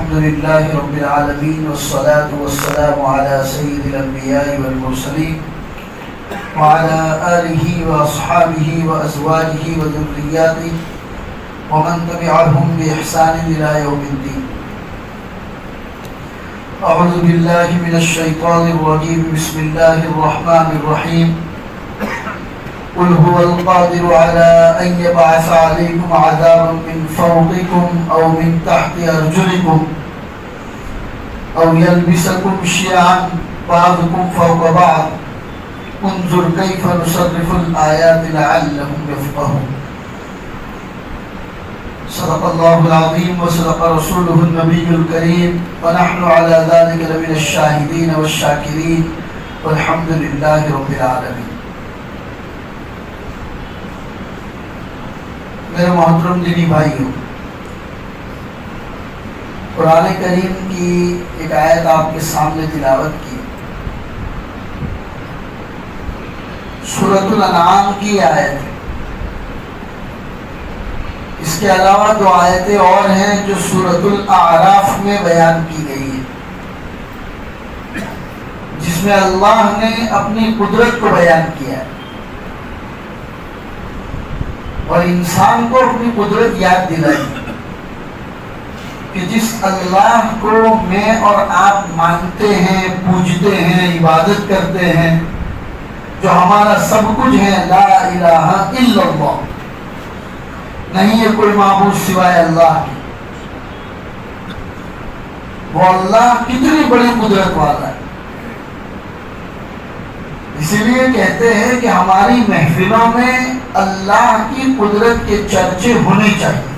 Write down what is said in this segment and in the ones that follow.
الحمد لله رب العالمين والصلاة والسلام على سيد الأنبياء والمرسلين وعلى آله وأصحابه وأزواجه وذرياته ومن تبعهم بإحسان إلى يوم الدين. أعوذ بالله من الشيطان الرجيم. بسم الله الرحمن الرحيم. قل هو القادر على أن يبعث عليكم عذابا من فوقكم أو من تحت أرجلكم أو يلبسكم شيعا بعضكم فوق بعض انظر كيف نصرف الآيات لعلهم يفقهون. صدق الله العظيم وصدق رسوله النبي الكريم ونحن على ذلك لمن الشاهدين والشاكرين والحمد لله رب العالمين. میرے محترم دینی بھائیوں، قرآن کریم کی ایک آیت آپ کے سامنے تلاوت کی، سورۃ الانعام کی آیت ہے. اس کے علاوہ دو آیتیں اور ہیں جو سورۃ الاعراف میں بیان کی گئی ہیں، جس میں اللہ نے اپنی قدرت کو بیان کیا ہے اور انسان کو اپنی قدرت یاد دلائی کہ جس اللہ کو میں اور آپ مانتے ہیں، پوجتے ہیں، عبادت کرتے ہیں، جو ہمارا سب کچھ ہے، لا الہ الا اللہ، نہیں ہے کوئی معبود سوائے اللہ کی، وہ اللہ کتنی بڑی قدرت والا ہے. اسی لیے کہتے ہیں کہ ہماری محفلوں میں اللہ کی قدرت کے چرچے ہونے چاہیے،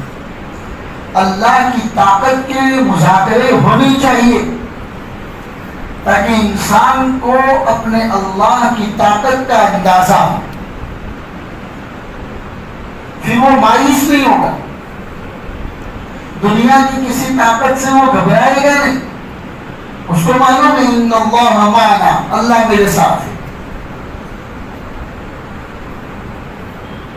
اللہ کی طاقت کے مذاکرے ہونے چاہیے، تاکہ انسان کو اپنے اللہ کی طاقت کا اندازہ ہو، پھر وہ مایوس نہیں ہوگا، دنیا کی کسی طاقت سے وہ گھبرائے گا نہیں، اس کو معلوم ہے ان اللہ معنا، اللہ میرے ساتھ ہے.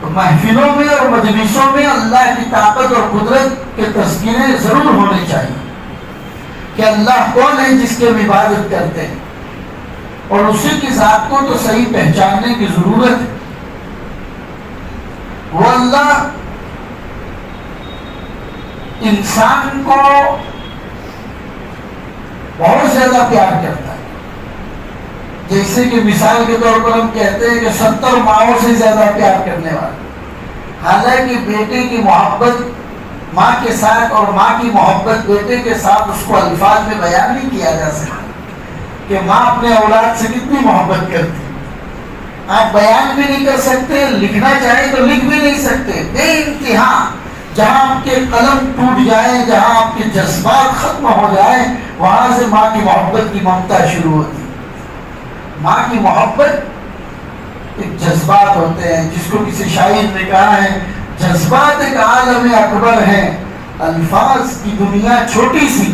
تو محفلوں میں اور مجلسوں میں اللہ کی طاقت اور قدرت کے تذکرے ضرور ہونے چاہیے کہ اللہ کون ہے جس کے عبادت کرتے ہیں، اور اسی کی ذات کو تو صحیح پہچاننے کی ضرورت ہے. وہ اللہ انسان کو بہت زیادہ پیار کرتا ہے، جیسے کہ مثال کے طور پر ہم کہتے ہیں کہ 70 ماؤں سے زیادہ پیار کرنے والا. حالانکہ بیٹے کی محبت ماں کے ساتھ اور ماں کی محبت بیٹے کے ساتھ اس کو الفاظ میں بیان نہیں کیا جا سکتا کہ ماں اپنے اولاد سے کتنی محبت کرتی. آپ بیان بھی نہیں کر سکتے، لکھنا چاہیں تو لکھ بھی نہیں سکتے. بے انتہا جہاں آپ کے قلم ٹوٹ جائے، جہاں آپ کے جذبات ختم ہو جائیں، وہاں سے ماں کی محبت کی ممتا شروع ہوتی. ماں کی محبت ایک جذبات ہوتے ہیں، جس کو کسی شاعر نے کہا ہے جذبات ایک عالم اکبر ہے، الفاظ کی دنیا چھوٹی سی،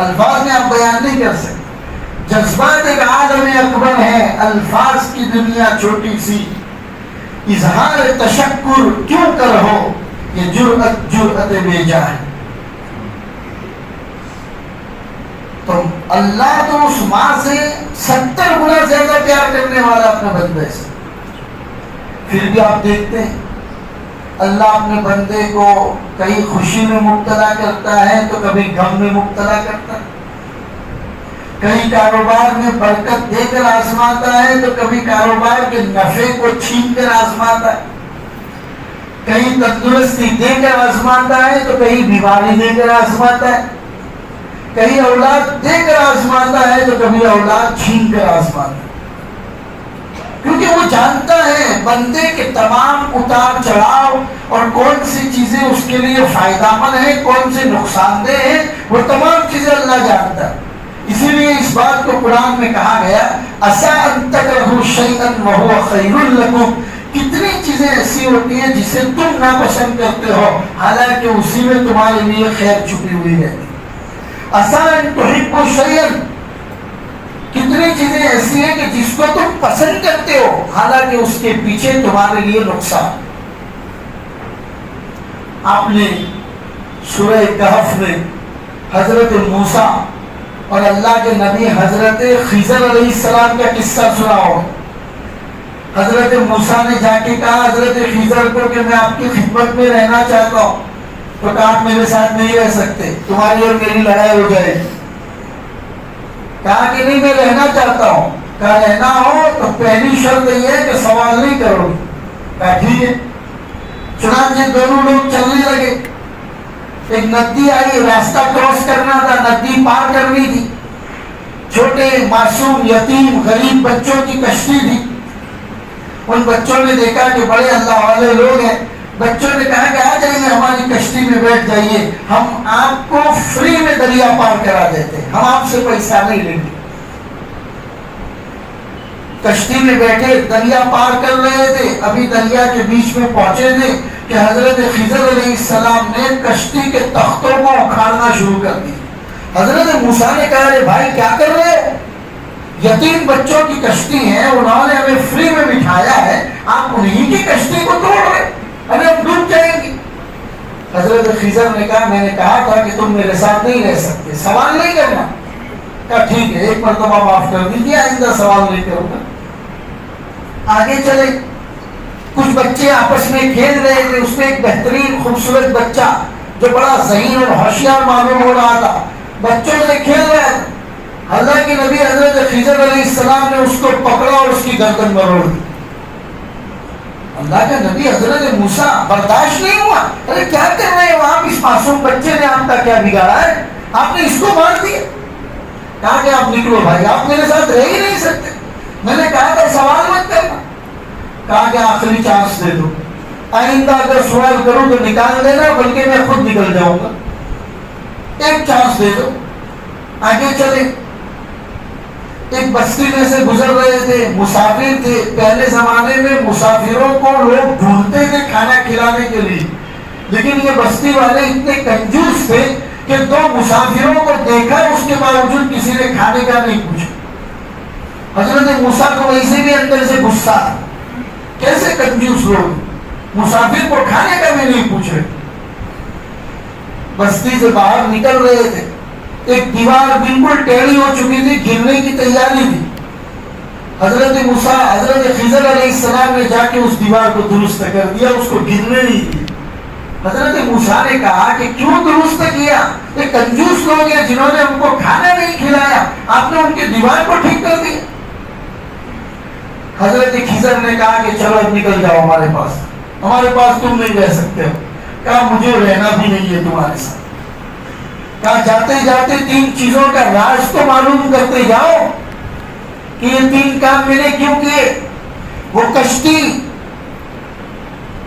الفاظ میں آپ بیان نہیں کر سکتے. جذبات ایک عالم اکبر ہے، الفاظ کی دنیا چھوٹی سی، اظہار تشکر کیوں کر ہو یہ جرأت جرأت بے جا ہے. تو اللہ تو اس ماں سے 70 گنا زیادہ پیار کرنے والا اپنے بندے سے. پھر بھی آپ دیکھتے ہیں اللہ اپنے بندے کو کہیں خوشی میں مبتلا کرتا ہے تو کبھی غم میں مبتلا کرتا ہے، کہیں کاروبار میں برکت دے کر آزماتا ہے تو کبھی کاروبار کے نفع کو چھین کر آزماتا ہے، کہیں تندرستی دے کر آزماتا ہے تو کہیں بیماری دے کر آزماتا ہے، کہیں اولاد دے کر آزماتا ہے تو کبھی اولاد چھین کر آزماتا ہے. کیونکہ وہ جانتا ہے بندے کے تمام اتار چڑھاؤ اور کون سی چیزیں اس کے لیے فائدہ مند ہیں، کون سے نقصان دہ ہیں، وہ تمام چیزیں اللہ جانتا ہے. اسی لیے اس بات کو قرآن میں کہا گیا عَسَىٰ أَن تَكْرَهُوا شَيْئًا وَهُوَ خَيْرٌ لَكُمْ. کتنی چیزیں ایسی ہوتی ہیں جسے تم ناپسند کرتے ہو، حالانکہ اسی میں تمہارے لیے خیر چھپی ہوئی ہے. عَسَىٰ أَن تُحِبُّوا شَيْئًا، کتنی چیزیں ایسی ہیں کہ جس کو تم پسند کرتے ہو حالانکہ اس کے پیچھے تمہارے لیے نقصان. آپ نے سورہ کہف میں حضرت موسیٰ اور اللہ کے نبی حضرت خضر علیہ السلام کا قصہ سنا ہو. حضرت موسیٰ نے جا کے کہا حضرت خضر کو کہ میں آپ کی خدمت میں رہنا چاہتا ہوں. تو کہا آپ میرے ساتھ نہیں رہ سکتے, تمہاری اور میری لڑائی ہو جائے گی. کہا کہ نہیں میں رہنا چاہتا ہوں. کہا رہنا ہو تو پہلی شرط یہ ہے کہ سوال نہیں کرو گے. کہا ٹھیک ہے. چنانچہ دونوں لوگ چلنے لگے. ایک ندی آئی, راستہ کراس کرنا تھا, ندی پار کرنی تھی. چھوٹے معصوم یتیم غریب بچوں کی کشتی تھی. ان بچوں نے دیکھا کہ بڑے اللہ والے لوگ ہیں. بچوں نے کہا کہ آ جائیے ہماری کشتی میں بیٹھ جائیے, ہم آپ کو فری میں دریا پار کرا دیتے ہیں, ہم آپ سے پیسہ نہیں لیں گے. کشتی میں بیٹھے دریا پار کر رہے تھے. ابھی دریا کے بیچ میں پہنچے تھے کہ حضرت خضر علیہ السلام نے کشتی کے تختوں کو اکھاڑنا شروع کر دی. حضرت موسیٰ نے کہا ارے بھائی کیا کر رہے ہو, یتیم بچوں کی کشتی ہے, انہوں نے ہمیں فری میں بٹھایا ہے, آپ انہی کی کشتی کو توڑ رہے, ارے ہم ڈوب جائیں گے. حضرت خضر نے کہا میں نے کہا تھا کہ تم میرے ساتھ نہیں رہ سکتے, سوال نہیں کرنا. کہا ٹھیک ہے, ایک مرتبہ معاف کر دیجیے, آئندہ سوال نہیں کروں گا. آگے چلے. کچھ بچے آپس میں کھیل رہے تھے. اس میں ایک بہترین خوبصورت بچہ جو بڑا ذہین اور ہوشیار معلوم ہو رہا تھا, بچوں سے کھیل رہا تھا. اللہ کے نبی حضرت خضر علیہ السلام نے اس کو پکڑا اور اس کی گردن مروڑ دی. اللہ کے نبی حضرت موسیٰ برداشت نہیں ہوا, ارے کیا کر رہے ہو آپ, اس معصوم بچے نے آپ کا کیا بگاڑا ہے, آپ نے اس کو مار دیا. کہا کہ آپ نکلو بھائی, آپ میرے ساتھ رہ ہی نہیں سکتے. میں نے کہا تھا سوال مت کرنا. کہا کہ آخری چانس دے دو, آئندہ اگر سوال کروں تو نکال دینا, بلکہ میں خود نکل جاؤں گا, ایک چانس دے دو. آگے چلے. ایک بستی میں سے گزر رہے تھے, مسافر تھے. پہلے زمانے میں مسافروں کو لوگ ڈھونڈتے تھے کھانا کھلانے کے لیے, لیکن یہ بستی والے اتنے کنجوس تھے کہ دو مسافروں کو دیکھا, اس کے باوجود کسی نے کھانے کا نہیں پوچھا. حضرت موسیٰ کو ویسے بھی اندر سے غصہ, کیسے کنجوس لوگ, مسافر کو کھانے کا بھی نہیں پوچھ رہے. بستی سے باہر نکل رہے تھے. ایک دیوار بالکل ٹیڑھی ہو چکی تھی, گرنے کی تیاری تھی. حضرت موسیٰ حضرت خضر علیہ السلام نے جا کے اس دیوار کو درست کر دیا, اس کو گرنے نہیں دی. حضرت موسیٰ نے کہا کہ کیوں درست کیا, یہ کنجوس لوگ ہیں جنہوں نے ہم کو کھانا نہیں کھلایا, آپ نے ان کی دیوار کو ٹھیک کر دیا. حضرت خضر نے کہا کہ چلو اب نکل جاؤ ہمارے پاس تم نہیں رہ سکتے ہو. کہا مجھے رہنا بھی نہیں ہے تمہارے ساتھ. کہا جاتے جاتے 3 چیزوں کا راز تو معلوم کرتے جاؤ کہ یہ 3 کام میں نے کیوں کیے. وہ کشتی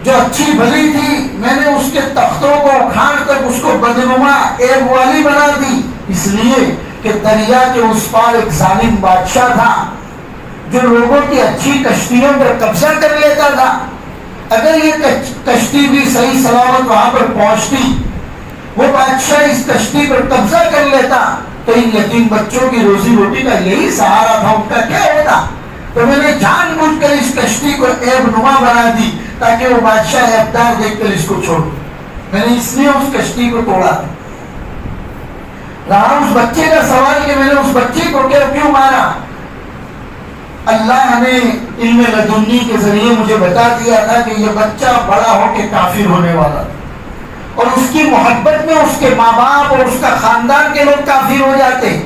جو اچھی بھلی تھی, میں نے اس کے تختوں کو اکھاڑ کر اس کو بدنما ایب والی بنا دی, اس لیے کہ دریا کے اس پار ایک ظالم بادشاہ تھا جو لوگوں کی اچھی کشتیوں پر قبضہ کر لیتا تھا. اگر یہ کشتی بھی صحیح سلامت وہاں پر پہنچتی, وہ بادشاہ اس کشتی پر قبضہ کر لیتا, تو ان یتیم بچوں کی روزی روٹی کا یہی سہارا تھا, ان کا کیا ہوتا. تو میں نے جان بوجھ کر اس کشتی کو عیب نما بنا دی تاکہ وہ بادشاہ عیبدار دیکھ کر اس کو چھوڑ. میں نے اس لیے اس کشتی کو توڑا تھا. رہا اس بچے کا سوال کہ میں نے اس بچے کو کیوں مارا. اللہ نے علم لدنی کے ذریعے مجھے بتا دیا تھا کہ یہ بچہ بڑا ہو کے کافر ہونے والا تھا, اور اس کی محبت میں اس کے ماں باپ اور اس کا خاندان کے لوگ کافر ہو جاتے.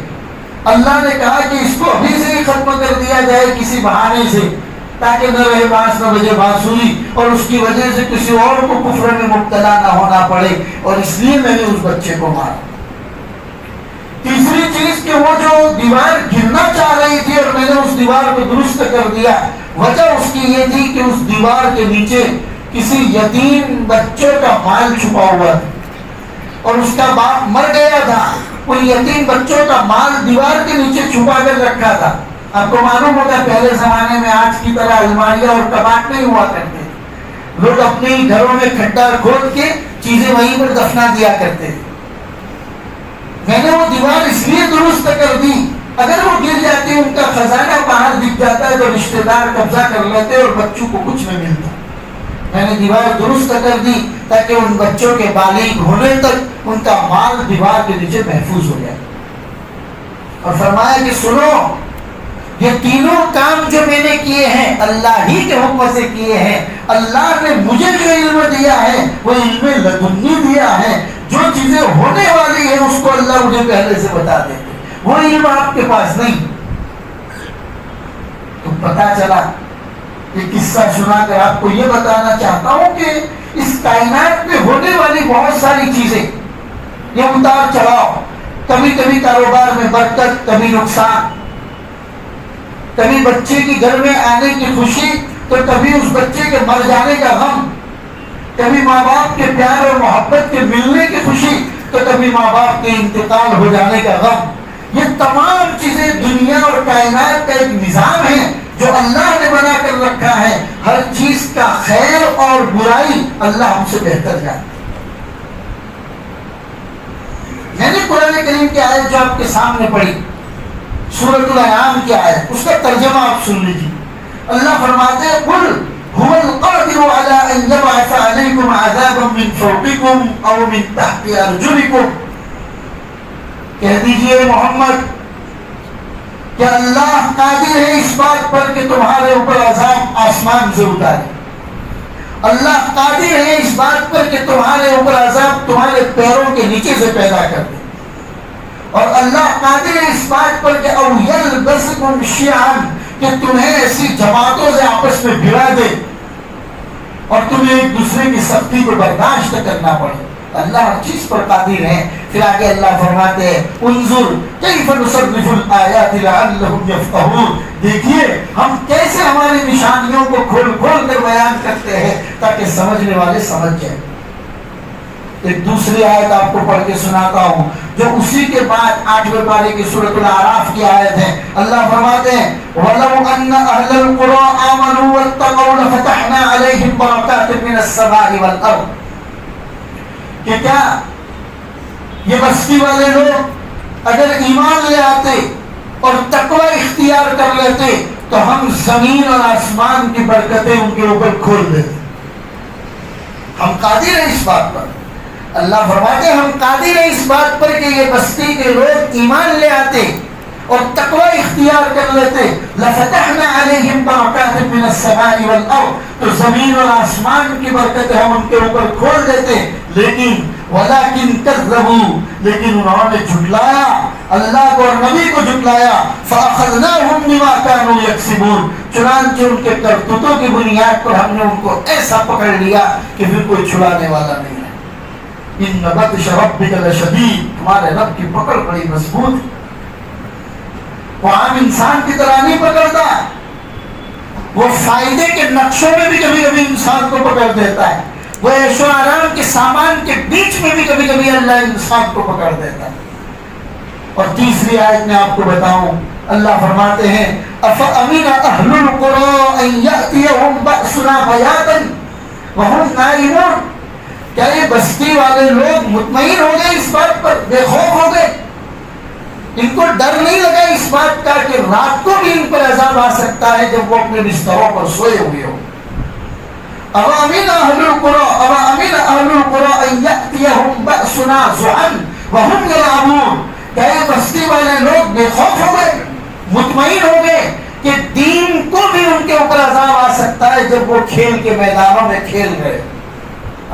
اللہ نے کہا کہ اس کو ابھی سے ہی ختم کر دیا جائے کسی بہانے سے, تاکہ نہ رہے بانس نہ بجے بانسری, اور اس کی وجہ سے کسی اور کو کفر میں مبتلا نہ ہونا پڑے, اور اس لیے میں نے اس بچے کو مارا. تیسری چیز کہ وہ جو دیوار گرنا چاہ رہی تھی اور میں نے اس دیوار کو درست کر دیا, وجہ اس کی یہ تھی کہ اس دیوار کے نیچے کسی یتیم بچوں کا مال چھپا ہوا تھا, اور اس کا باپ مر گیا تھا. ان یتیم بچوں کا مال دیوار کے نیچے چھپا کر رکھا تھا. آپ کو معلوم ہوگا پہلے زمانے میں آج کی طرح الماریاں اور کباٹ نہیں ہوا کرتے, لوگ اپنے گھروں میں کھڈا کھود کے چیزیں وہیں پر دفنا دیا کرتے تھے. میں نے وہ دیوار اس لیے درست کر دی, اگر وہ گر جاتی ان کا خزانہ باہر دکھ جاتا ہے تو رشتہ دار قبضہ کر لیتے اور بچوں کو کچھ نہیں ملتا. میں نے دیوار درست کر دی تاکہ ان بچوں کے بالغ ہونے تک ان کا مال دیوار کے نیچے محفوظ ہو جائے. اور فرمایا کہ سنو، یہ تینوں کام جو میں نے کیے ہیں اللہ ہی کے حکم سے کیے ہیں. اللہ نے مجھے جو علم دیا ہے وہ علم لدنی دیا ہے. جو چیزیں ہونے والی ہیں اس کو اللہ مجھے پہلے سے بتا دیتے، وہ علم آپ کے پاس نہیں. تو پتا چلا، یہ قصہ سنا کر آپ کو یہ بتانا چاہتا ہوں کہ اس کائنات میں ہونے والی بہت ساری چیزیں، یہ اتار چڑھاؤ، کبھی کبھی کاروبار میں برکت، کبھی نقصان، کبھی بچے کی گھر میں آنے کی خوشی تو کبھی اس بچے کے مر جانے کا غم، کبھی ماں باپ کے پیار اور محبت کے ملنے کی خوشی تو کبھی ماں باپ کے انتقال ہو جانے کا غم. یہ تمام چیزیں دنیا اور کائنات کا ایک نظام ہے جو اللہ نے بنا کر رکھا ہے. ہر چیز کا خیر اور برائی اللہ ہم سے بہتر جانتا ہے. میں نے قرآن کریم کی آیت جو آپ کے سامنے پڑھی، سورۃ الانعام کی آیت، اس کا ترجمہ آپ سن لیجیے. اللہ فرماتے ہیں قل هو القادر على ان يبعث عليكم عذابا من فوقكم او من تحت ارجلكم. کہہ دیجئے محمد کہ اللہ قادر ہے اس بات پر کہ تمہارے اوپر عذاب آسمان سے اتارے. اللہ قادر ہے اس بات پر کہ تمہارے اوپر عذاب تمہارے پیروں کے نیچے سے پیدا کر دے. اور اللہ قادر ہے اس بات پر کہ او یلبسکم شیعا، کہ تمہیں ایسی جماعتوں سے آپس میں بھڑا دے اور تمہیں ایک دوسرے کی سختی کو برداشت کرنا پڑے. اللہ ہر چیز پر قادر ہے. پھر آگے اللہ فرماتے ہیں انظر کیف نصرف الآیات لعلہم یفقہون. دیکھیے ہم کیسے ہماری نشانیوں کو کھول کھول کر بیان کرتے ہیں تاکہ سمجھنے والے سمجھ جائیں. ایک دوسری آیت آپ کو پڑھ کے سناتا ہوں جو اسی کے بعد 8ویں پارے کی سورۃ الاعراف کی آیت ہے. اللہ فرماتے ہیں وَلَوْ أَنَّ أَهْلَ الْقُرَىٰ آمَنُوا وَاتَّقَوْا لَفَتَحْنَا عَلَيْهِمْ بَرَكَاتٍ مِّنَ السَّمَاءِ وَالْأَرْضِ. کہ کیا یہ بستی والے لوگ اگر ایمان لے آتے اور تقوی اختیار کر لیتے تو ہم زمین اور آسمان کی برکتیں ان کے اوپر کھول دیتے. ہم قادر ہیں اس بات پر. اللہ فرماتے ہیں ہم قادر ہیں اس بات پر کہ یہ بستی کے لوگ ایمان لے آتے اور تقوی اختیار کر لیتے. لَفَتَحْنَا عَلَيْهِمْ بَرَكَاتٍ مِّنَ السَّمَاءِ وَالْأَرْضِ. تو زمین اور آسمان کی برکتیں ہم ان کے اوپر کھول دیتے. لیکن وَلَكِنْ كَذَّبُوا، لیکن انہوں نے جھٹلایا اللہ کو اور نبی کو جھٹلایا. فَأَخَذْنَاهُمْ بِمَا كَانُوا يَكْسِبُونَ. چنانچہ ان کے کرتوتوں کی بنیاد پر ہم نے ان کو ایسا پکڑ لیا کہ پھر کوئی چھڑانے والا نہیں ہے. ان بطش ربک لشدید، تمہارے رب کی پکڑ بڑی مضبوط ہے. وہ عام انسان کی طرح نہیں پکڑتا، وہ فائدے کے نقشوں میں بھی کبھی کبھی انسان کو پکڑ دیتا ہے. وہ عیش و آرام کے سامان کے بیچ میں بھی کبھی کبھی اللہ انسان کو پکڑ دیتا ہے. اور تیسری آیت میں آپ کو بتاؤں اللہ فرماتے ہیں افأمن اہل القری ان یأتیہم بأسنا بیاتا وہم نائمون. کیا یہ بستی والے لوگ مطمئن ہو گئے اس بات پر، بے خوف ہو گئے؟ ان کو ڈر نہیں لگا اس بات کا کہ رات کو بھی ان پر عذاب آ سکتا ہے جب وہ اپنے بستروں پر سوئے ہوئے ہو؟ اوامن اہل القری ان یأتیہم بأسنا ضحا وہم یلعبون. کیا یہ بستی والے لوگ بے خوف ہو گئے، مطمئن ہو گئے کہ دین کو بھی ان کے اوپر عذاب آ سکتا ہے جب وہ کھیل کے میدانوں میں کھیل گئے؟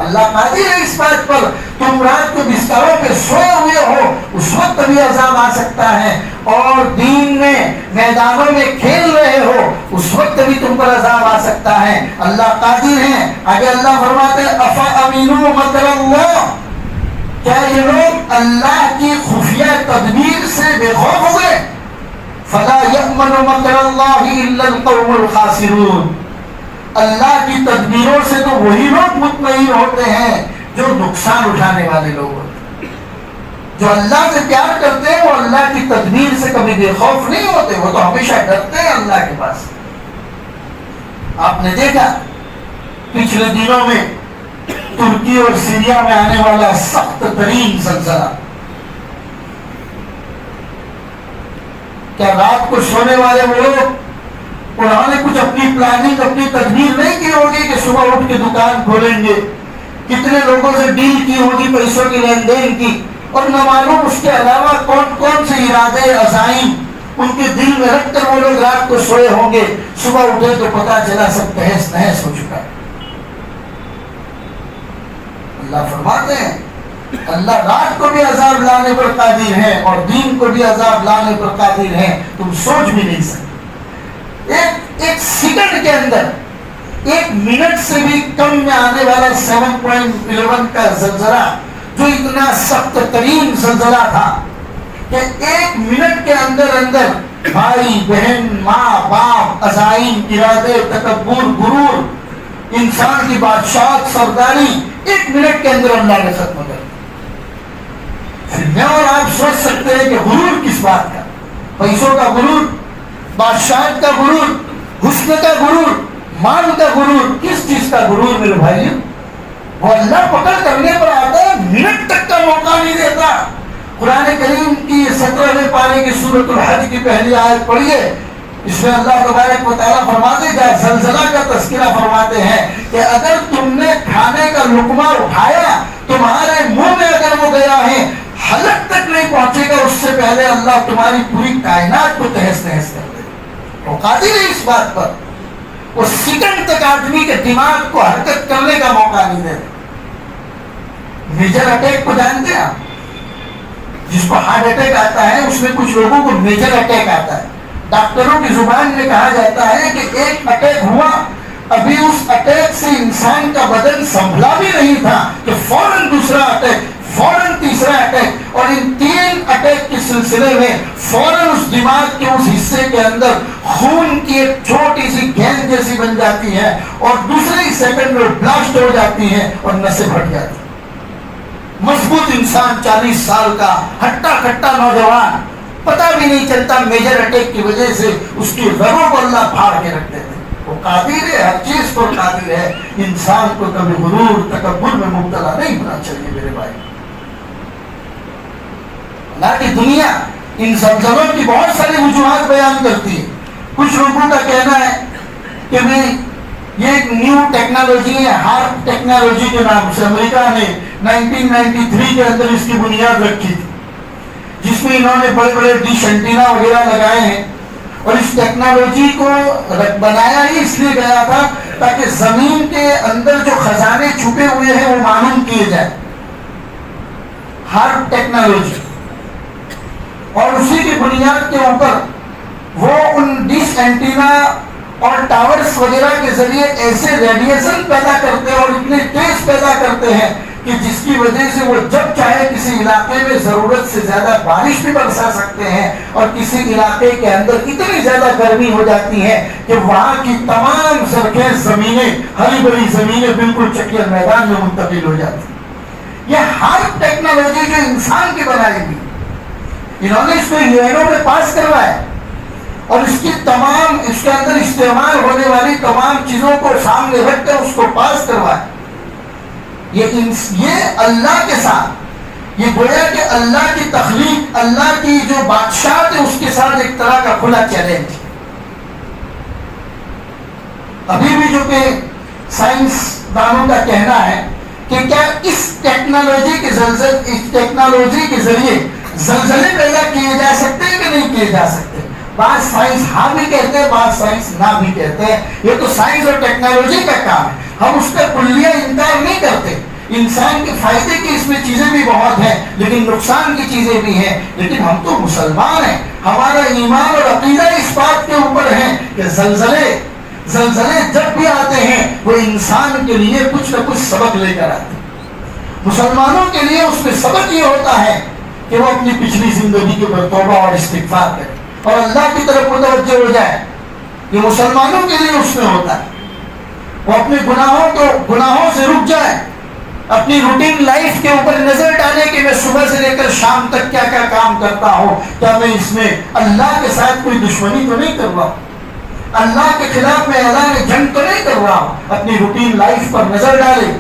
اللہ قادر ہے اس بات پر. تم رات کو بستروں پہ سوئے ہوئے ہو اس وقت بھی عذاب آ سکتا ہے، اور دین میں میدانوں میں کھیل رہے ہو اس وقت بھی تم پر عذاب آ سکتا ہے. اللہ قادر ہے. آگے اللہ فرماتے ہیں افأمنوا مکر اللہ. کیا یہ لوگ اللہ کی خفیہ تدبیر سے بے خوف ہو گئے؟ فلا یأمن مکر اللہ الا القوم الخاسرون. اللہ کی تدبیروں سے تو وہی لوگ مطمئن ہوتے ہیں جو نقصان اٹھانے والے لوگ ہوتے ہیں. جو اللہ سے پیار کرتے ہیں وہ اللہ کی تدبیر سے کبھی بے خوف نہیں ہوتے، وہ تو ہمیشہ ڈرتے ہیں اللہ کے پاس. آپ نے دیکھا پچھلے دنوں میں ترکی اور سیریا میں آنے والا سخت ترین زلزلہ، کیا رات کو سونے والے وہ لوگ انہوں نے کچھ اپنی پلاننگ، اپنی تدبیر نہیں کی ہوگی کہ صبح اٹھ کے دکان کھولیں گے، کتنے لوگوں سے ڈیل کی ہوگی پیسوں کی لین دین کی، اور نہ معلوم اس کے علاوہ کون کون سے ارادے عزائم ان کے دل میں رکھ کر وہ لوگ رات کو سوئے ہوں گے، صبح اٹھے تو پتا چلا سب تہس نہس ہو چکا ہے۔ اللہ فرماتے ہیں اللہ رات کو بھی عذاب لانے پر قادر ہے اور دین کو بھی عذاب لانے پر قادر ہے، تم سوچ بھی نہیں سکتے۔ ایک سیکنڈ کے اندر، ایک منٹ سے بھی کم میں آنے والا 7.11 کا زلزلہ، جو اتنا سخت ترین زلزلہ تھا کہ ایک منٹ کے اندر اندر بھائی بہن ماں باپ عزائم ارادے تکبر غرور انسان کی بادشاہت سرداری ایک منٹ کے اندر اللہ نے ختم کر دیا۔ پھر میں اور آپ سوچ سکتے ہیں کہ غرور کس بات کا، پیسوں کا غرور، بادشاہت کا غرور، حسن کا غرور، مال کا غرور، کس چیز کا غرور میرے بھائی؟ وہ اللہ پکڑ کرنے پر آتا ہے، منٹ تک کا موقع نہیں دیتا۔ قرآن کریم کی 17ویں پارے کی سورۃ الحج کی پہلی آیت پڑھیے، اس میں اللہ تبارک و تعالیٰ فرماتے ہیں، زلزلہ کا تذکرہ فرماتے ہیں کہ اگر تم نے کھانے کا لقمہ اٹھایا تمہارے منہ میں اگر وہ گیا ہے حلق تک نہیں پہنچے گا، اس سے پہلے اللہ تمہاری پوری کائنات کو تہس نہس کر دے۔ وہ قادر ہے اس بات پر، وہ سیکنڈ تک آدمی کے دماغ کو حرکت کرنے کا موقع نہیں دیتا۔ میجر اٹیک کو جانتے ہیں آپ؟ جس کو ہارٹ اٹیک آتا ہے اس میں کچھ لوگوں کو میجر اٹیک آتا ہے۔ ڈاکٹروں کی زبان میں کہا جاتا ہے کہ ایک اٹیک ہوا، ابھی اس اٹیک سے انسان کا بدن سنبھلا بھی نہیں تھا کہ فوراً دوسرا اٹیک، فوراً تیسرا اٹیک، اور ان 3 اٹیک کے سلسلے میں فوراً اس دماغ کے اس حصے کے اندر خون کی ایک چھوٹی سی گیند جیسی بن جاتی ہے اور دوسرے ہی سیکنڈ میں بلاسٹ ہو جاتی ہے اور نسیں پھٹ جاتی ہیں۔ مضبوط انسان 40 سال کا ہٹا کٹا نوجوان، پتہ بھی نہیں چلتا میجر اٹیک کی وجہ سے اس کی رگوں کو اللہ پھاڑ کے رکھ دیتے۔ وہ قادر ہے، ہر چیز پر قادر ہے۔ انسان کو کبھی غرور تکبر میں مبتلا نہیں ہونا چاہیے میرے بھائی۔ اللہ کی دنیا ان زلزلوں کی بہت ساری وجوہات بیان کرتی ہے۔ کچھ لوگوں کا کہنا ہے کہ بھائی یہ ایک نیو ٹیکنالوجی ہے، ہارپ ٹیکنالوجی کے نام سے امریکہ نے 1993 کے اندر اس کی بنیاد رکھی تھی، جس میں انہوں نے بڑے بڑے ڈش اینٹینا وغیرہ لگائے ہیں، اور اس ٹیکنالوجی کو بنایا ہی اس لیے گیا تھا تاکہ زمین کے اندر جو خزانے چھپے ہوئے ہیں وہ معلوم کیے جائے۔ ہارپ ٹیکنالوجی، اور اسی کی بنیاد کے اوپر وہ ان ڈش اینٹینا اور ٹاورز وغیرہ کے ذریعے ایسے ریڈیشن پیدا کرتے ہیں اور اتنے تیز پیدا کرتے ہیں کہ جس کی وجہ سے وہ جب چاہے کسی علاقے میں ضرورت سے زیادہ بارش بھی برسا سکتے ہیں، اور کسی علاقے کے اندر اتنی زیادہ گرمی ہو جاتی ہے کہ وہاں کی تمام سرخیز زمینیں، ہری بھری زمینیں بالکل چکر میدان میں منتقل ہو جاتی ہیں۔ یہ ہارپ ٹیکنالوجی جو انسان کی بنائی گئی، انہوں نے اس کو یونو میں پاس کروایا اور اس کی تمام اس کے اندر استعمال ہونے والی تمام چیزوں کو سامنے رکھ کر اس کو پاس کروایا۔ یہ اللہ کے ساتھ، یہ گویا کہ اللہ کی تخلیق، اللہ کی جو بادشاہت ہے اس کے ساتھ ایک طرح کا کھلا چیلنج۔ ابھی بھی جو کہ سائنس دانوں کا کہنا ہے کہ کیا اس ٹیکنالوجی کے ذریعے زلزلے پیدا کیے جا سکتے ہیں کہ نہیں کیے جا سکتے؟ بعض سائنس ہاں بھی کہتے ہیں، بعض سائنس نہ بھی کہتے ہیں۔ یہ تو سائنس اور ٹیکنالوجی کا کام ہے، ہم اس کا کلیہ انکار نہیں کرتے۔ انسان کے فائدے کی اس میں چیزیں بھی بہت ہیں لیکن نقصان کی چیزیں بھی ہیں، لیکن ہم تو مسلمان ہیں، ہمارا ایمان اور عقیدہ اس بات کے اوپر ہے کہ زلزلے جب بھی آتے ہیں وہ انسان کے لیے کچھ نہ کچھ سبق لے کر آتے ہیں۔ مسلمانوں کے لیے اس میں سبق یہ ہوتا ہے کہ وہ اپنی پچھلی زندگی کے اوپر توبہ اور استغفار کرے اور اللہ کی طرف متوجہ ہو جائے۔ یہ مسلمانوں کے لیے اس میں ہوتا ہے، وہ اپنے گناہوں سے رک جائے، اپنی روٹین لائف کے اوپر نظر ڈالے کہ میں صبح سے لے کر شام تک کیا کیا کام کرتا ہوں، کیا میں اس میں اللہ کے ساتھ کوئی دشمنی تو نہیں کر رہا ہوں، اللہ کے خلاف میں اعلان جنگ تو نہیں کر رہا ہوں۔ اپنی روٹین لائف پر نظر ڈالے۔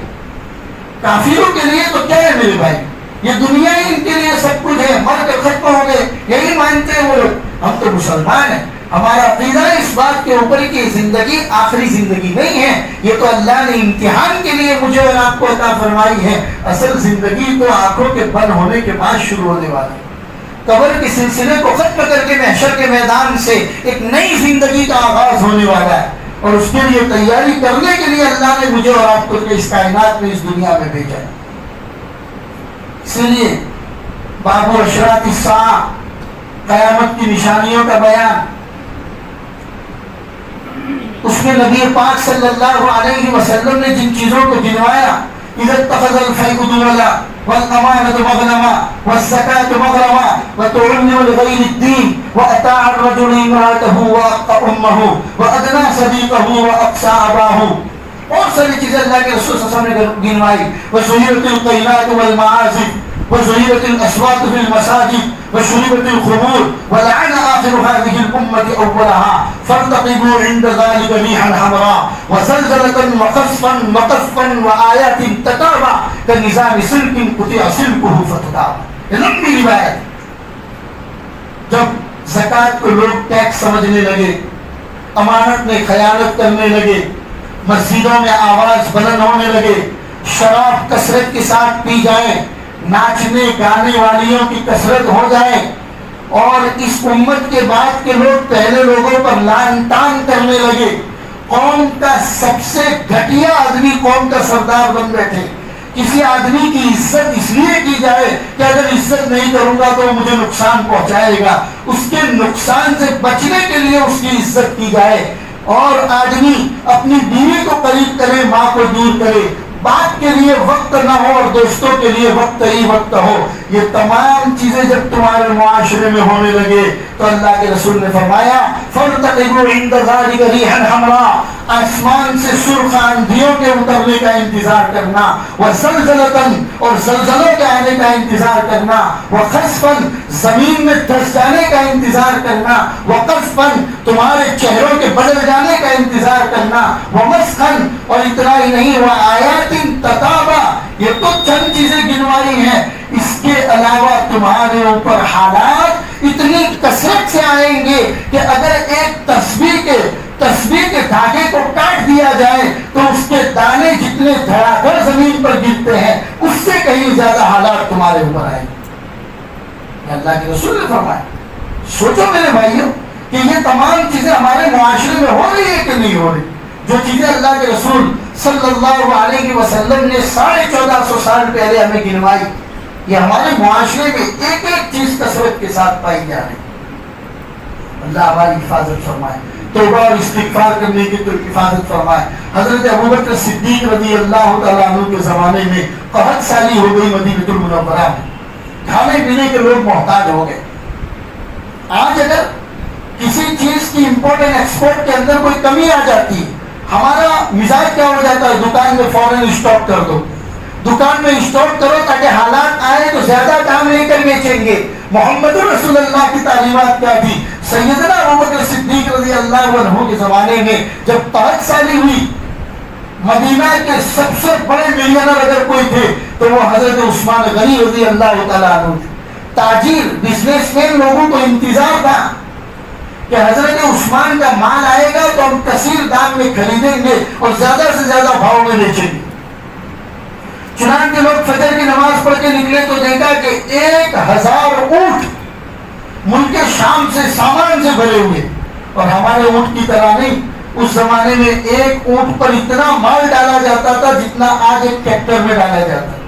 کافروں کے لیے تو کیا ہے میرے بھائی، یہ دنیا ہی ان کے لیے سب کچھ ہے، مر کر ختم ہو گئے، یہی مانتے ہیں وہ لوگ۔ ہم تو مسلمان ہیں، ہمارا عقیدہ ہے اس بات کے اوپر کہ زندگی آخری زندگی نہیں ہے، یہ تو اللہ نے امتحان کے لیے مجھے اور آپ کو عطا فرمائی ہے. اصل زندگی تو آنکھوں کے بند ہونے کے بعد شروع ہونے والی ہے. قبر کے سلسلے کو ختم کر کے محشر کے میدان سے ایک نئی زندگی کا آغاز ہونے والا ہے، اور اس کے لیے تیاری کرنے کے لیے اللہ نے مجھے اور آپ کو اس کائنات میں اس دنیا میں بھیجا ہے. اس لیے باب اشراط الساعہ، قیامت کی نشانیوں کا بیان، اس میں نبی پاک صلی اللہ علیہ وسلم نے جن چیزوں کو گنوایا، اذا اتخذ الفیء دولا والامانۃ مغنما والزکاۃ مغرما وتعلم لغیر الدین واطاع الرجل امرأته واقى امه وادنى صديقه واقصى اباه، اور ساری چیزیں اللہ کے رسول صلی اللہ علیہ وسلم نے گنوائی. وزينت القينات والمعازف وزينت الاصوات في المساجد وشربت الخمور ولعن آخر هذه الأمة أولها فارتقبوا عند ذلك ريحا حمراء وزلزلة وقصفا وآيات تتابع كنظام سلك قطع سلكه فتتابع. یہ لمبی روایت. جب زکوٰۃ کو لوگ ٹیکس سمجھنے لگے، امانت میں خیانت کرنے لگے، مسجدوں میں آواز بلند ہونے لگے، شراب کثرت کے ساتھ پی جائیں، ناچنے گانے والیوں کی کثرت ہو جائے، اور اس امت کے بعد کے لوگ پہلے لوگوں پر لعن طعن کرنے لگے، قوم کا سب سے گھٹیا آدمی قوم کا سردار بن بیٹھے. کسی آدمی کی عزت اس لیے کی جائے کہ اگر عزت نہیں کروں گا تو مجھے نقصان پہنچائے گا، اس کے نقصان سے بچنے کے لیے اس کی عزت کی جائے، اور آدمی اپنی بیوی کو قریب کرے، ماں کو دور کرے، بات کے لیے وقت نہ ہو اور دوستوں کے لیے وقت ہی وقت ہو. یہ تمام چیزیں جب تمہارے معاشرے میں ہونے لگے تو اللہ کے رسول نے فرمایا فَارْتَقِبُوا عِنْدَ ذَلِكَ رِيحًا حَمْرَاءَ، آسمان سے سرخ آندھیوں کے اترنے کا انتظار کرنا، وَزَلْزَلَةً، اور زلزلوں کے آنے کا انتظار کرنا، وَخَسْفًا، زمین میں دھس جانے کا انتظار کرنا، وَقَذْفًا، تمہارے چہروں کے بدل جانے کا انتظار کرنا، وَمَسْخًا، اور اتنا ہی نہیں، وَآيَاتٍ تَتَابَعَ، یہ تو چند چیزیں گنوائی ہیں، اس کے علاوہ تمہارے اوپر حالات اتنی کثرت سے آئیں گے کہ اگر ایک تسبیح کے دھاگے کو کاٹ دیا جائے تو اس کے دانے جتنے دھڑا دھڑ زمین پر گرتے ہیں اس سے کہیں زیادہ حالات تمہارے اوپر آئیں گے. اللہ کے رسول نے فرمایا. سوچو میرے بھائیوں کہ یہ تمام چیزیں ہمارے معاشرے میں ہو رہی ہے کہ نہیں ہو رہی؟ جو چیزیں اللہ کے رسول صلی اللہ علیہ وسلم نے 1450 سال پہلے ہمیں گنوائی، یہ ہمارے معاشرے میں ایک ایک چیز کثرت کے ساتھ پائی جا رہی. اللہ ہماری حفاظت فرمائے، توبہ اور استغفار کرنے کی تو حفاظت فرمائے. حضرت ابوبکر صدیق رضی اللہ تعالیٰ عنہ کے زمانے میں قحط سالی ہو گئی مدینہ المنورہ میں، کھانے پینے کے لوگ محتاج ہو گئے. آج اگر کسی چیز کی امپورٹ اینڈ ایکسپورٹ کے اندر کوئی کمی آ جاتی ہے، ہمارا مزاج کیا ہو جاتا ہے؟ دکان میں فوراً اسٹاک کر دو، دکان میں اسٹاک کرو تاکہ حالات آئے تو زیادہ دام لے کر بیچیں گے. محمد رسول اللہ کی تعلیمات کیا تھی؟ سیدنا ابوبکر صدیق رضی اللہ عنہ کے زمانے میں جب قحط سالی ہوئی، مدینہ کے سب سے بڑے ملینر اگر کوئی تھے تو وہ حضرت عثمان غنی رضی اللہ تعالیٰ عنہ تھے. تاجر بزنس مین لوگوں کو انتظار تھا کہ حضرت عثمان کا مال آئے گا تو ہم کثیر دام میں خریدیں گے اور زیادہ سے زیادہ بھاؤ میں بیچیں گے. چنانچہ لوگ فجر کی نماز پڑھ کے نکلے تو دیکھا کہ 1000 اونٹ ملک شام سے سامان سے بھرے ہوئے، اور ہمارے اونٹ کی طرح نہیں. اس زمانے میں ایک اونٹ پر اتنا مال ڈالا جاتا تھا جتنا آج ایک ٹریکٹر میں ڈالا جاتا ہے.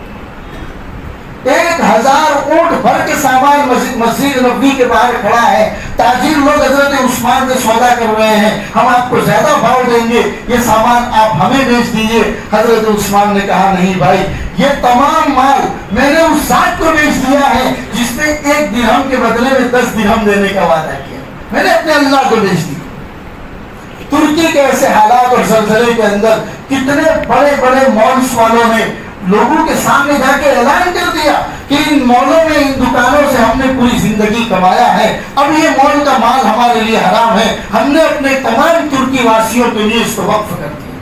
1000 اونٹ بھر کے سامان مسجد نبوی کے باہر کھڑا ہے. تاجر لوگ حضرت عثمان سے سودا کر رہے ہیں، ہم آپ کو زیادہ بھاؤ دیں گے، یہ سامان آپ ہمیں بیچ دیجیے. حضرت عثمان نے کہا نہیں بھائی، یہ تمام مال میں نے اس ذات کو بیچ دیا ہے جس نے 1 درہم کے بدلے میں 10 درہم دینے کا وعدہ کیا. میں نے اپنے اللہ کو بیچ دیا. ترکی کے ایسے حالات اور زلزلے کے اندر کتنے بڑے بڑے مالس والوں نے لوگوں کے سامنے جا کے اعلان کر دیا کہ ان مالوں میں، ان دکانوں سے ہم نے پوری زندگی کمایا ہے، اب یہ مال کا مال ہمارے لیے حرام ہے. ہم نے اپنے تمام ترکی واسیوں کے لیے اس کو وقف کر دیا،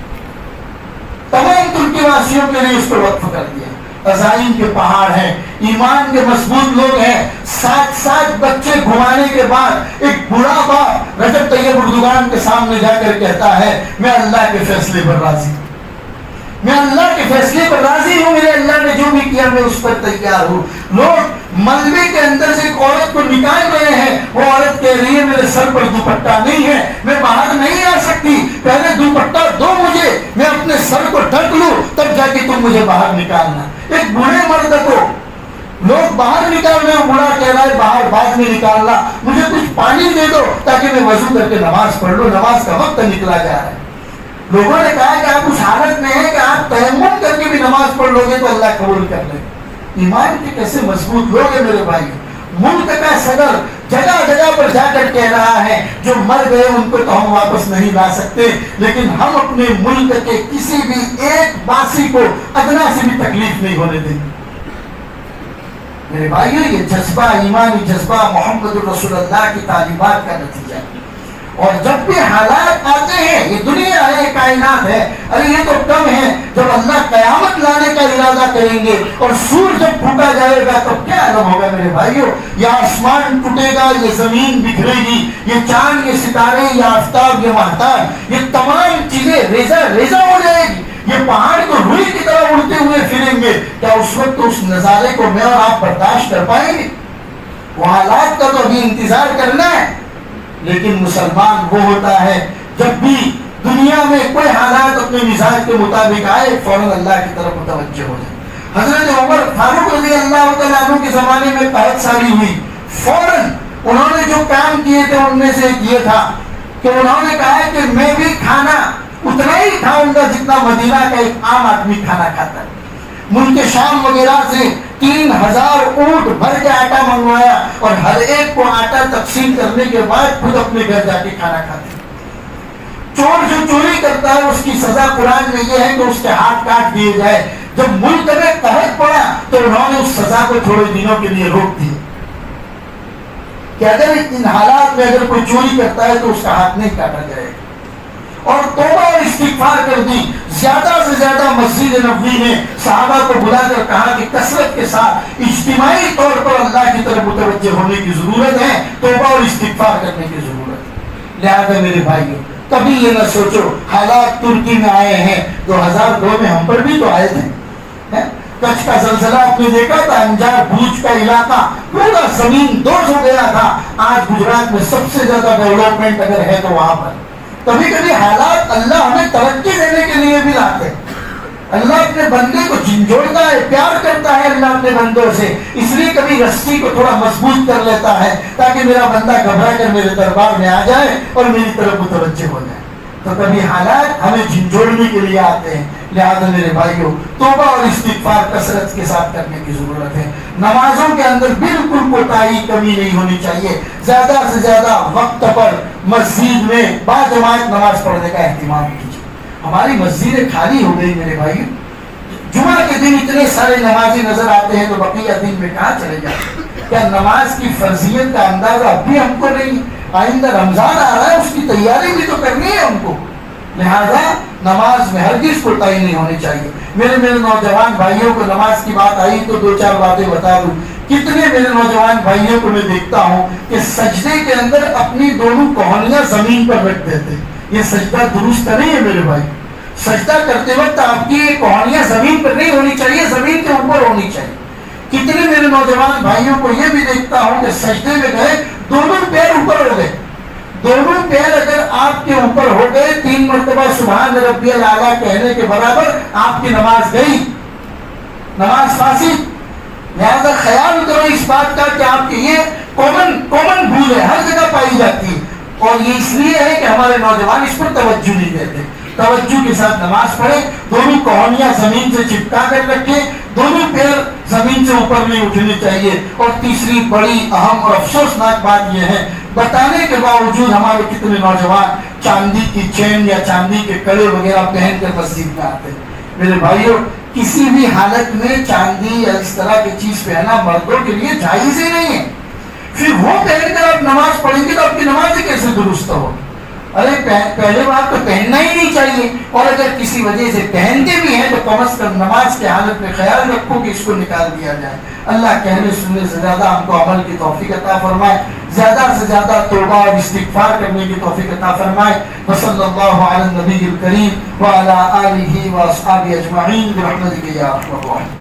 تمام ترکی واسیوں کے لیے اس کو وقف کر دیا. عزائم کے پہاڑ ہیں، ایمان کے مضبوط لوگ ہیں. 7 بچے گھمانے کے بعد ایک بوڑھا باپ رجب طیب اردگان کے سامنے جا کر کہتا ہے میں اللہ کے فیصلے پر راضی ہوں، میں اللہ کے فیصلے پر راضی ہوں، میرے اللہ نے جو بھی کیا میں اس پر تیار ہوں. لوگ ملبے کے اندر سے ایک عورت کو نکال رہے ہیں، وہ عورت کہہ رہی ہے میرے سر پر دوپٹہ نہیں ہے، میں باہر نہیں آ سکتی، پہلے دوپٹہ دو مجھے، میں اپنے سر کو ڈھک لوں تب جا کے تم مجھے باہر نکالنا. ایک بوڑھے مرد کو لوگ باہر نکال رہے ہیں، بوڑھا کہہ رہا ہے باہر بعد میں نکالنا، مجھے کچھ پانی دے دو تاکہ میں وضو کر کے نماز پڑھ لوں، نماز کا وقت نکلا جا رہا ہے. لوگوں نے کہا کہ آپ اس حالت میں ہیں کہ آپ تیمم کر کے بھی نماز پڑھ لو گے تو اللہ قبول کر لے. ایمان کے کیسے مضبوط لوگ ہیں میرے بھائی. ملک کا صدر جگہ جگہ پر جا کر کہہ رہا ہے جو مر گئے ان کو تو ہم واپس نہیں لا سکتے، لیکن ہم اپنے ملک کے کسی بھی ایک باسی کو ادنا سے بھی تکلیف نہیں ہونے دیں گے. میرے بھائیو یہ جذبہ، ایمانی جذبہ محمد رسول اللہ کی تعلیمات کا نتیجہ ہے. اور جب بھی حالات آتے ہیں، یہ دنیا ہے، کائنات ہے، ارے یہ تو کم ہے، جب اللہ قیامت لانے کا ارادہ کریں گے اور سورج جب پھوٹا جائے گا تو کیا عالم ہوگا میرے بھائیو. یہ آسمان ٹوٹے گا، یہ زمین بکھرے گی، یہ چاند، یہ ستارے، یہ آفتاب، یہ مہتاب، یہ تمام چیزیں ریزہ ریزہ ہو جائے گی. یہ پہاڑ تو روئی کی طرح اڑتے ہوئے پھریں گے. کیا اس وقت اس نظارے کو میں اور آپ برداشت کر پائیں گے؟ وہ حالات کا تو ابھی انتظار کرنا ہے. لیکن مسلمان وہ ہوتا ہے جب بھی دنیا میں کوئی حالات اپنے مزاج کے مطابق آئے فوراً اللہ کی طرف متوجہ ہو جائے. حضرت عمر فاروق رضی اللہ تعالیٰ عنہ کے زمانے میں قحط سالی ہوئی، فوراً انہوں نے جو کام کیے تھے ان میں سے یہ تھا کہ انہوں نے کہا کہ میں بھی کھانا اتنا ہی کھاؤں گا جتنا مدینہ کا ایک عام آدمی کھانا کھاتا ہے. ملک شام وغیرہ سے 3000 اونٹ بھر کے آٹا منگوایا اور ہر ایک کو آٹا تقسیم کرنے کے بعد خود اپنے گھر جا کے کھانا کھاتے. چور جو چوری کرتا ہے اس کی سزا قرآن میں یہ ہے کہ اس کے ہاتھ کاٹ دیے جائے. جب ملک میں قحط پڑا تو انہوں نے اس سزا کو تھوڑے دنوں کے لیے روک دیا کہ اگر ان حالات میں اگر کوئی چوری کرتا ہے تو اس کا ہاتھ نہیں کاٹا جائے گا. اور توبہ اور استغفار کر دی. زیادہ سے زیادہ مسجد نبوی میں صحابہ کو بلا کر کہا کہ کثرت کے ساتھ اجتماعی طور پر اللہ کی طرف متوجہ ہونے کی ضرورت ہے، توبہ اور استغفار کرنے کی ضرورت ہے. لہذا میرے بھائیوں کبھی یہ نہ سوچو حالات ترکی میں آئے ہیں، 2002 میں ہم پر بھی تو آئے تھے. کچھ کا زلزلہ آپ نے دیکھا تھا، انجار بھوج کا علاقہ پورا زمین دوز ہو گیا تھا. آج گجرات میں سب سے زیادہ ڈیولپمنٹ اگر ہے تو وہاں پر. کبھی کبھی حالات اللہ ہمیں ترقی دینے کے لیے بھی لاتے ہیں. اللہ اپنے بندے کو جھنجھوڑتا ہے، پیار کرتا ہے اللہ اپنے بندوں سے، اس لیے کبھی رسی کو تھوڑا مضبوط کر لیتا ہے تاکہ میرا بندہ گھبرا کر میرے دربار میں آ جائے اور میری طرف متوجہ ہو جائے. تو کبھی حالات ہمیں جھنجھوڑنے کے لیے آتے ہیں. لہذا میرے بھائیوں توبہ اور استغفار کثرت کے ساتھ کرنے کی ضرورت ہے. نمازوں کے اندر بالکل کوتاہی کمی نہیں ہونی چاہیے. زیادہ سے زیادہ وقت پر مسجد میں باجماعت نماز پڑھنے کا اہتمام کیجیے. ہماری مسجدیں خالی ہو گئی میرے بھائی. جمعہ کے دن اتنے سارے نمازی نظر آتے ہیں تو بقیہ دن میں کہاں چلے جاتے ہیں؟ کیا نماز کی فرضیت کا اندازہ اب بھی ہم کو نہیں؟ آئندہ رمضان آ رہا ہے، اس کی تیاری بھی تو کرنی ہے ہم کو. لہذا نماز میں ہرگز کوتاہی نہیں ہونی چاہیے. میرے نوجوان بھائیوں کو نماز کی بات آئی تو 2-4 باتیں بتا دوں. کتنے میرے نوجوان بھائیوں کو میں دیکھتا ہوں کہ سجدے کے اندر اپنی دونوں کوہنیاں زمین پر رکھ دیتے. یہ سجدہ درست نہیں ہے میرے بھائی. سجدہ کرتے وقت آپ کی کوہنیاں زمین پر نہیں ہونی چاہیے، زمین کے اوپر ہونی چاہیے. کتنے میرے نوجوان بھائیوں کو یہ بھی دیکھتا ہوں کہ سجدے میں گئے دونوں پیر اوپر ہو گئے. دونوں پیر اگر آپ کے اوپر ہو گئے 3 مرتبہ سبحان ربی الاعلیٰ کہنے کے برابر آپ کی نماز گئی، نماز فاسد. لہذا خیال کرو اس بات کا کہ آپ کی یہ کامن بھول ہے، ہر جگہ پائی جاتی ہے. اور یہ اس لیے ہے کہ ہمارے نوجوان اس پر توجہ نہیں دیتے. توجہ کے ساتھ نماز پڑھے، دونوں کوہنیاں زمین سے چپکا کر رکھے، دونوں پیر زمین سے اوپر نہیں اٹھنے چاہیے. اور تیسری بڑی اہم اور افسوسناک بات یہ ہے بتانے کے باوجود ہمارے کتنے نوجوان چاندی کی چین یا چاندی کے کڑے وغیرہ پہن کر مسجد میں آتے ہیں. میرے بھائیوں کسی بھی حالت میں چاندی یا اس طرح کی چیز پہنا مردوں کے لیے جائز ہی نہیں ہے. پھر وہ پہن کر آپ نماز پڑھیں گے تو آپ کی نماز کیسے درست ہو؟ ارے پہلے بات تو پہننا ہی نہیں چاہیے، اور اگر کسی وجہ سے پہنتے بھی ہیں تو کم از کم نماز کی حالت میں خیال رکھو کہ اس کو نکال دیا جائے۔ اللہ کہنے سننے سے زیادہ ہم کو عمل کی توفیق عطا فرمائے، زیادہ سے زیادہ توبہ اور استغفار کرنے کی توفیق عطا فرمائے۔ وصلی اللہ علی النبی الکریم وعلی آلہ واصحابہ اجمعین برحمتک یا ارحم الراحمین۔